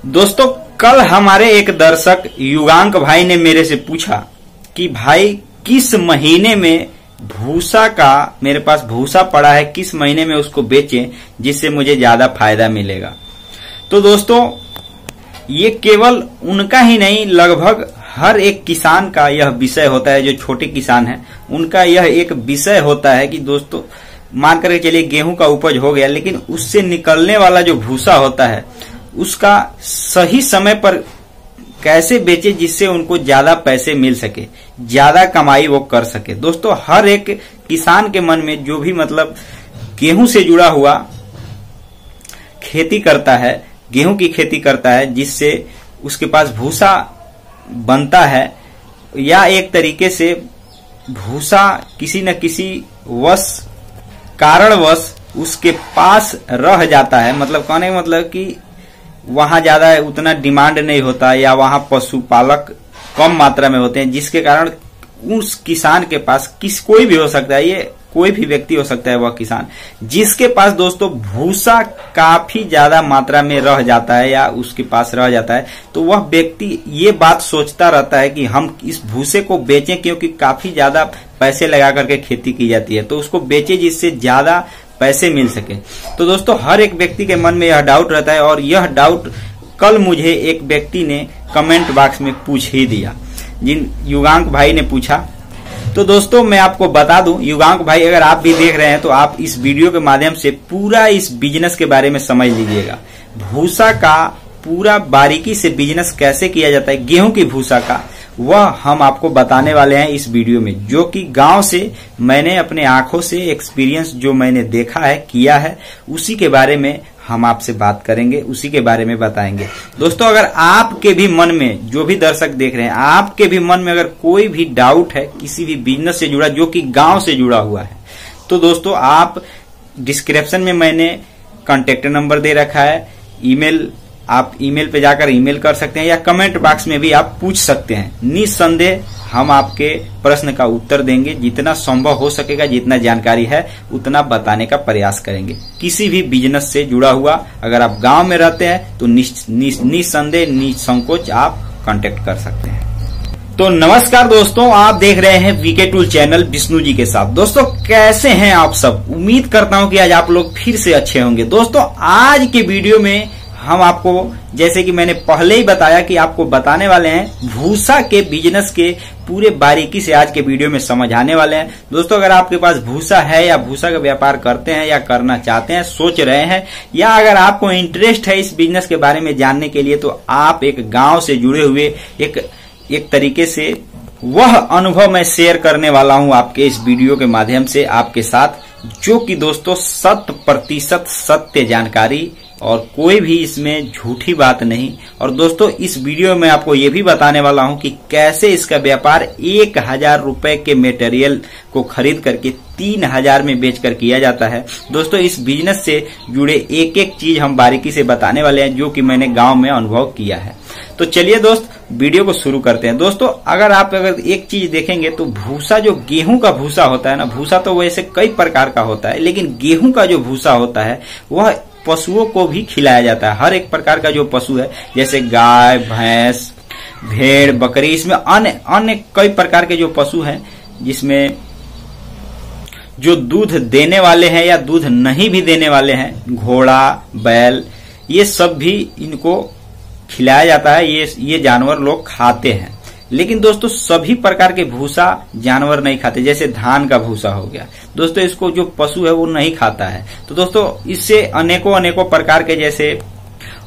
दोस्तों कल हमारे एक दर्शक युगांक भाई ने मेरे से पूछा कि भाई किस महीने में भूसा का, मेरे पास भूसा पड़ा है, किस महीने में उसको बेचें जिससे मुझे ज्यादा फायदा मिलेगा। तो दोस्तों ये केवल उनका ही नहीं, लगभग हर एक किसान का यह विषय होता है। जो छोटे किसान हैं उनका यह एक विषय होता है कि दोस्तों मान करके चलिए गेहूं का उपज हो गया, लेकिन उससे निकलने वाला जो भूसा होता है उसका सही समय पर कैसे बेचे जिससे उनको ज्यादा पैसे मिल सके, ज्यादा कमाई वो कर सके। दोस्तों हर एक किसान के मन में जो भी मतलब गेहूं से जुड़ा हुआ खेती करता है, गेहूं की खेती करता है जिससे उसके पास भूसा बनता है, या एक तरीके से भूसा किसी न किसी कारणवश उसके पास रह जाता है। मतलब कहने का मतलब कि वहां ज्यादा उतना डिमांड नहीं होता, या वहां पशुपालक कम मात्रा में होते हैं, जिसके कारण उस किसान के पास कोई भी हो सकता है, ये कोई भी व्यक्ति हो सकता है, वह किसान जिसके पास दोस्तों भूसा काफी ज्यादा मात्रा में रह जाता है या उसके पास रह जाता है, तो वह व्यक्ति ये बात सोचता रहता है कि हम इस भूसे को बेचें, क्योंकि काफी ज्यादा पैसे लगा करके खेती की जाती है, तो उसको बेचे जिससे ज्यादा पैसे मिल सके। तो दोस्तों हर एक व्यक्ति के मन में यह डाउट रहता है, और यह डाउट कल मुझे एक व्यक्ति ने कमेंट बॉक्स में पूछ ही दिया, जिन युगांक भाई ने पूछा। तो दोस्तों मैं आपको बता दूं, युगांक भाई अगर आप भी देख रहे हैं तो आप इस वीडियो के माध्यम से पूरा इस बिजनेस के बारे में समझ लीजिएगा। भूसा का पूरा बारीकी से बिजनेस कैसे किया जाता है, गेहूं की भूसा का, वह हम आपको बताने वाले हैं इस वीडियो में, जो कि गांव से मैंने अपने आंखों से एक्सपीरियंस जो मैंने देखा है, किया है, उसी के बारे में हम आपसे बात करेंगे, उसी के बारे में बताएंगे। दोस्तों अगर आपके भी मन में, जो भी दर्शक देख रहे हैं, आपके भी मन में अगर कोई भी डाउट है किसी भी बिजनेस से जुड़ा जो कि गांव से जुड़ा हुआ है, तो दोस्तों आप डिस्क्रिप्शन में मैंने कॉन्टेक्ट नंबर दे रखा है, ईमेल, आप ईमेल पे जाकर ईमेल कर सकते हैं, या कमेंट बॉक्स में भी आप पूछ सकते हैं। निस्संदेह हम आपके प्रश्न का उत्तर देंगे, जितना संभव हो सकेगा, जितना जानकारी है उतना बताने का प्रयास करेंगे। किसी भी बिजनेस से जुड़ा हुआ अगर आप गांव में रहते हैं तो निस्संदेह निसंकोच आप कांटेक्ट कर सकते हैं। तो नमस्कार दोस्तों, आप देख रहे हैं VK tool channel Vishnu ji के साथ। दोस्तों कैसे हैं आप सब? उम्मीद करता हूं कि आज आप लोग फिर से अच्छे होंगे। दोस्तों आज के वीडियो में हम आपको, जैसे कि मैंने पहले ही बताया कि आपको बताने वाले हैं भूसा के बिजनेस के पूरे बारीकी से आज के वीडियो में समझाने वाले हैं। दोस्तों अगर आपके पास भूसा है या भूसा का व्यापार करते हैं या करना चाहते हैं, सोच रहे हैं, या अगर आपको इंटरेस्ट है इस बिजनेस के बारे में जानने के लिए, तो आप एक गांव से जुड़े हुए एक तरीके से वह अनुभव मैं शेयर करने वाला हूं आपके इस वीडियो के माध्यम से आपके साथ, जो कि दोस्तों 100% सत्य जानकारी और कोई भी इसमें झूठी बात नहीं। और दोस्तों इस वीडियो में आपको ये भी बताने वाला हूं कि कैसे इसका व्यापार 1000 रुपए के मटेरियल को खरीद करके 3000 में बेचकर किया जाता है। दोस्तों इस बिजनेस से जुड़े एक एक चीज हम बारीकी से बताने वाले हैं, जो कि मैंने गांव में अनुभव किया है। तो चलिए दोस्त वीडियो को शुरू करते हैं। दोस्तों अगर एक चीज देखेंगे तो भूसा, जो गेहूं का भूसा होता है ना, भूसा तो वैसे कई प्रकार का होता है, लेकिन गेहूं का जो भूसा होता है वह पशुओं को भी खिलाया जाता है। हर एक प्रकार का जो पशु है, जैसे गाय, भैंस, भेड़, बकरी, इसमें अन्य कई प्रकार के जो पशु हैं, जिसमें जो दूध देने वाले हैं या दूध नहीं भी देने वाले हैं, घोड़ा, बैल, ये सब भी इनको खिलाया जाता है। ये जानवर लोग खाते हैं। लेकिन दोस्तों सभी प्रकार के भूसा जानवर नहीं खाते, जैसे धान का भूसा हो गया दोस्तों, इसको जो पशु है वो नहीं खाता है। तो दोस्तों इससे अनेकों प्रकार के, जैसे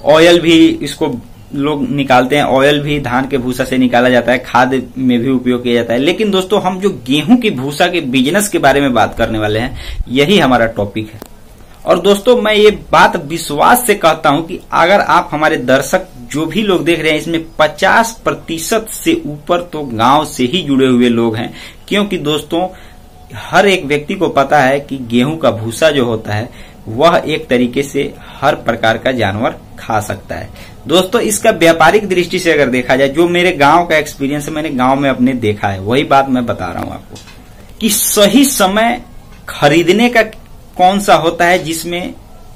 ऑयल भी इसको लोग निकालते हैं, ऑयल भी धान के भूसा से निकाला जाता है, खाद में भी उपयोग किया जाता है। लेकिन दोस्तों हम जो गेहूं की भूसा के बिजनेस के बारे में बात करने वाले हैं, यही हमारा टॉपिक है। और दोस्तों मैं ये बात विश्वास से कहता हूं कि अगर आप हमारे दर्शक जो भी लोग देख रहे हैं, इसमें 50% से ऊपर तो गांव से ही जुड़े हुए लोग हैं, क्योंकि दोस्तों हर एक व्यक्ति को पता है कि गेहूं का भूसा जो होता है वह एक तरीके से हर प्रकार का जानवर खा सकता है। दोस्तों इसका व्यापारिक दृष्टि से अगर देखा जाए, जो मेरे गांव का एक्सपीरियंस है, मैंने गांव में अपने देखा है, वही बात मैं बता रहा हूं आपको कि सही समय खरीदने का कौन सा होता है जिसमें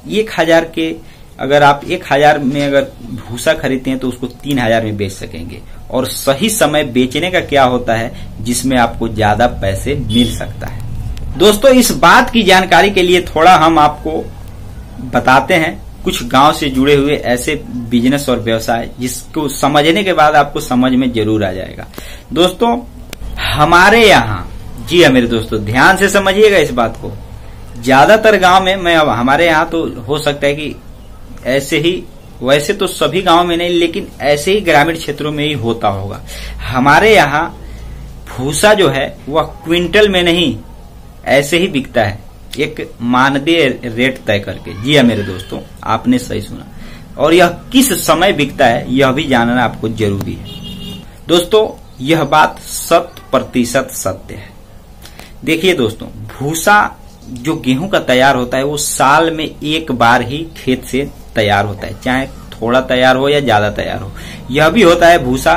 1000 के अगर आप 1000 में अगर भूसा खरीदते हैं तो उसको 3000 में बेच सकेंगे। और सही समय बेचने का क्या होता है जिसमें आपको ज्यादा पैसे मिल सकता है। दोस्तों, इस बात की जानकारी के लिए थोड़ा हम आपको बताते हैं कुछ गांव से जुड़े हुए ऐसे बिजनेस और व्यवसाय जिसको समझने के बाद आपको समझ में जरूर आ जाएगा। दोस्तों, हमारे यहाँ, जी हाँ मेरे दोस्तों, ध्यान से समझिएगा इस बात को, ज्यादातर गांव में, मैं अब हमारे यहाँ तो हो सकता है कि ऐसे ही, वैसे तो सभी गांव में नहीं, लेकिन ऐसे ही ग्रामीण क्षेत्रों में ही होता होगा। हमारे यहाँ भूसा जो है वह क्विंटल में नहीं ऐसे ही बिकता है, एक मानदेय रेट तय करके। जी हाँ मेरे दोस्तों, आपने सही सुना। और यह किस समय बिकता है यह भी जानना आपको जरूरी है। दोस्तों, यह बात 100% सत्य है। देखिए दोस्तों, भूसा जो गेहूं का तैयार होता है वो साल में एक बार ही खेत से तैयार होता है, चाहे थोड़ा तैयार हो या ज्यादा तैयार हो। यह भी होता है भूसा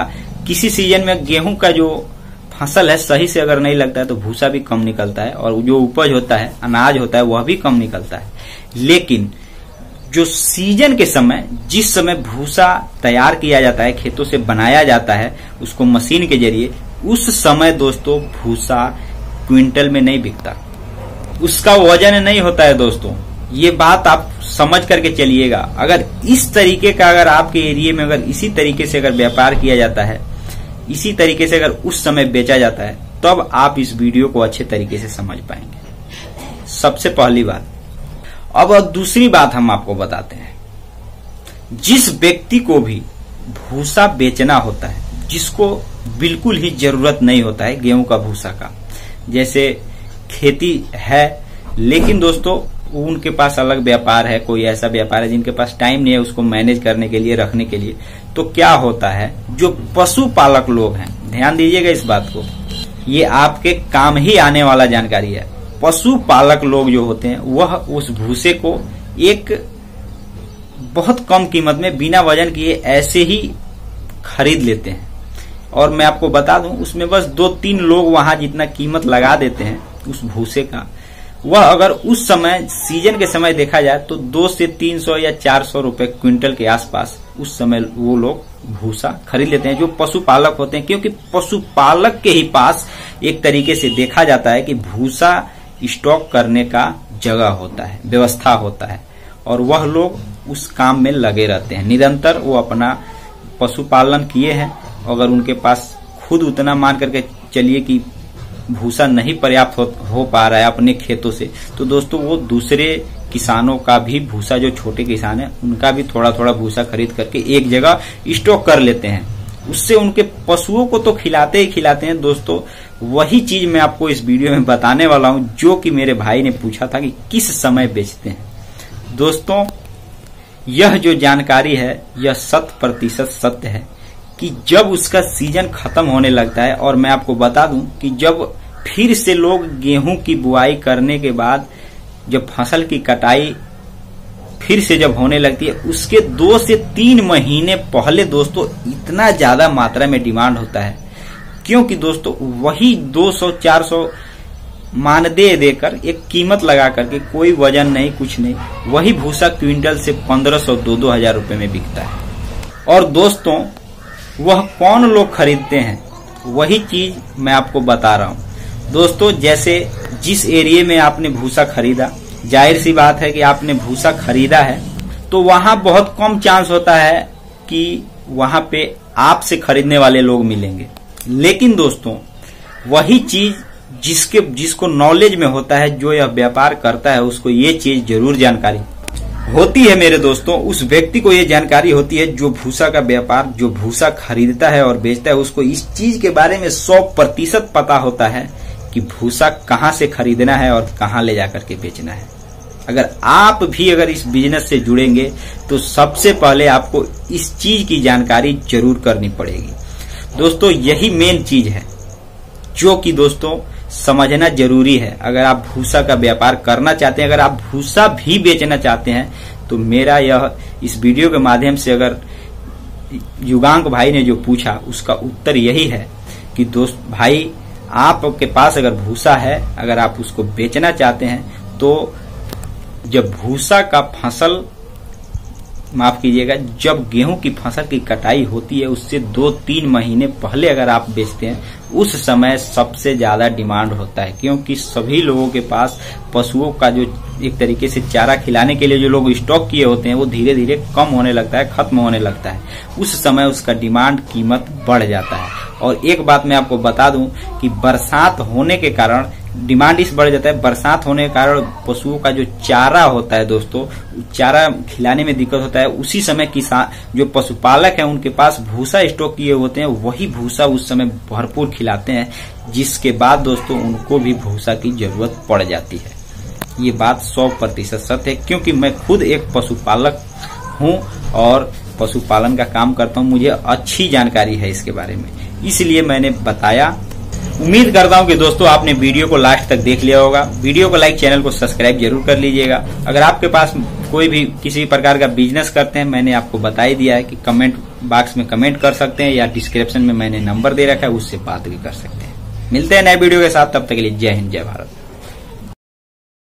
किसी सीजन में गेहूं का जो फसल है सही से अगर नहीं लगता है तो भूसा भी कम निकलता है, और जो उपज होता है, अनाज होता है, वह भी कम निकलता है। लेकिन जो सीजन के समय, जिस समय भूसा तैयार किया जाता है, खेतों से बनाया जाता है उसको मशीन के जरिए, उस समय दोस्तों भूसा क्विंटल में नहीं बिकता, उसका वजन नहीं होता है। दोस्तों, ये बात आप समझ करके चलिएगा। अगर इस तरीके का, अगर आपके एरिया में अगर इसी तरीके से अगर व्यापार किया जाता है, इसी तरीके से अगर उस समय बेचा जाता है, तब आप इस वीडियो को अच्छे तरीके से समझ पाएंगे। सबसे पहली बात। अब दूसरी बात हम आपको बताते हैं। जिस व्यक्ति को भी भूसा बेचना होता है, जिसको बिल्कुल ही जरूरत नहीं होता है गेहूं का भूसा का, जैसे खेती है लेकिन दोस्तों उनके पास अलग व्यापार है, कोई ऐसा व्यापार है जिनके पास टाइम नहीं है उसको मैनेज करने के लिए, रखने के लिए, तो क्या होता है, जो पशुपालक लोग हैं, ध्यान दीजिएगा इस बात को, ये आपके काम ही आने वाला जानकारी है। पशुपालक लोग जो होते हैं वह उस भूसे को एक बहुत कम कीमत में बिना वजन किए ऐसे ही खरीद लेते हैं। और मैं आपको बता दूं, उसमें बस 2-3 लोग वहां जितना कीमत लगा देते हैं उस भूसे का, वह अगर उस समय सीजन के समय देखा जाए तो 200 से 300 या 400 रुपए क्विंटल के आसपास उस समय वो लोग भूसा खरीद लेते हैं, जो पशुपालक होते हैं। क्योंकि पशुपालक के ही पास एक तरीके से देखा जाता है कि भूसा स्टॉक करने का जगह होता है, व्यवस्था होता है, और वह लोग उस काम में लगे रहते हैं निरंतर। वो अपना पशुपालन किए हैं, अगर उनके पास खुद उतना मान करके चलिए कि भूसा नहीं पर्याप्त हो पा रहा है अपने खेतों से, तो दोस्तों वो दूसरे किसानों का भी भूसा, जो छोटे किसान हैं उनका भी थोड़ा थोड़ा भूसा खरीद करके एक जगह स्टॉक कर लेते हैं। उससे उनके पशुओं को तो खिलाते ही खिलाते हैं। दोस्तों, वही चीज मैं आपको इस वीडियो में बताने वाला हूं जो कि मेरे भाई ने पूछा था कि किस समय बेचते हैं। दोस्तों, यह जो जानकारी है यह 100% सत्य है कि जब उसका सीजन खत्म होने लगता है, और मैं आपको बता दूं कि जब फिर से लोग गेहूं की बुआई करने के बाद जब फसल की कटाई फिर से जब होने लगती है, उसके 2 से 3 महीने पहले दोस्तों इतना ज्यादा मात्रा में डिमांड होता है, क्योंकि दोस्तों वही 200-400 मानदेय देकर एक कीमत लगा करके, कोई वजन नहीं कुछ नहीं, वही भूसा क्विंटल से 1500-2-2 हजार रुपए में बिकता है। और दोस्तों वह कौन लोग खरीदते हैं, वही चीज मैं आपको बता रहा हूं। दोस्तों, जैसे जिस एरिया में आपने भूसा खरीदा, जाहिर सी बात है कि आपने भूसा खरीदा है तो वहां बहुत कम चांस होता है कि वहां पे आपसे खरीदने वाले लोग मिलेंगे। लेकिन दोस्तों वही चीज जिसको नॉलेज में होता है, जो यह व्यापार करता है, उसको ये चीज जरूर जानकारी होती है मेरे दोस्तों। उस व्यक्ति को ये जानकारी होती है जो भूसा का व्यापार, जो भूसा खरीदता है और बेचता है, उसको इस चीज के बारे में 100% पता होता है कि भूसा कहाँ से खरीदना है और कहाँ ले जाकर के बेचना है। अगर आप भी अगर इस बिजनेस से जुड़ेंगे तो सबसे पहले आपको इस चीज की जानकारी जरूर करनी पड़ेगी। दोस्तों, यही मेन चीज है जो कि दोस्तों समझना जरूरी है। अगर आप भूसा का व्यापार करना चाहते हैं, अगर आप भूसा भी बेचना चाहते हैं, तो मेरा यह इस वीडियो के माध्यम से, अगर युगांक भाई ने जो पूछा उसका उत्तर यही है कि दोस्त भाई, आपके पास अगर भूसा है, अगर आप उसको बेचना चाहते हैं, तो जब भूसा का फसल माफ कीजिएगा, जब गेहूं की फसल की कटाई होती है उससे 2-3 महीने पहले अगर आप बेचते हैं, उस समय सबसे ज्यादा डिमांड होता है, क्योंकि सभी लोगों के पास पशुओं का जो एक तरीके से चारा खिलाने के लिए जो लोग स्टॉक किए होते हैं वो धीरे धीरे कम होने लगता है, खत्म होने लगता है। उस समय उसका डिमांड कीमत बढ़ जाता है। और एक बात मैं आपको बता दूं कि बरसात होने के कारण डिमांड इस बढ़ जाता है, बरसात होने के कारण पशुओं का जो चारा होता है दोस्तों, चारा खिलाने में दिक्कत होता है। उसी समय किसान जो पशुपालक है उनके पास भूसा स्टॉक किए होते हैं, वही भूसा उस समय भरपूर खिलाते हैं, जिसके बाद दोस्तों उनको भी भूसा की जरूरत पड़ जाती है। ये बात 100% सत्य है, क्योंकि मैं खुद एक पशुपालक हूँ और पशुपालन का काम करता हूँ, मुझे अच्छी जानकारी है इसके बारे में, इसलिए मैंने बताया। उम्मीद करता हूं कि दोस्तों आपने वीडियो को लास्ट तक देख लिया होगा। वीडियो को लाइक, चैनल को सब्सक्राइब जरूर कर लीजिएगा। अगर आपके पास कोई भी किसी प्रकार का बिजनेस करते हैं, मैंने आपको बता ही दिया है कि कमेंट बॉक्स में कमेंट कर सकते हैं या डिस्क्रिप्शन में मैंने नंबर दे रखा है, उससे बात भी कर सकते हैं। मिलते हैं नए वीडियो के साथ, तब तक के लिए जय हिंद, जय भारत।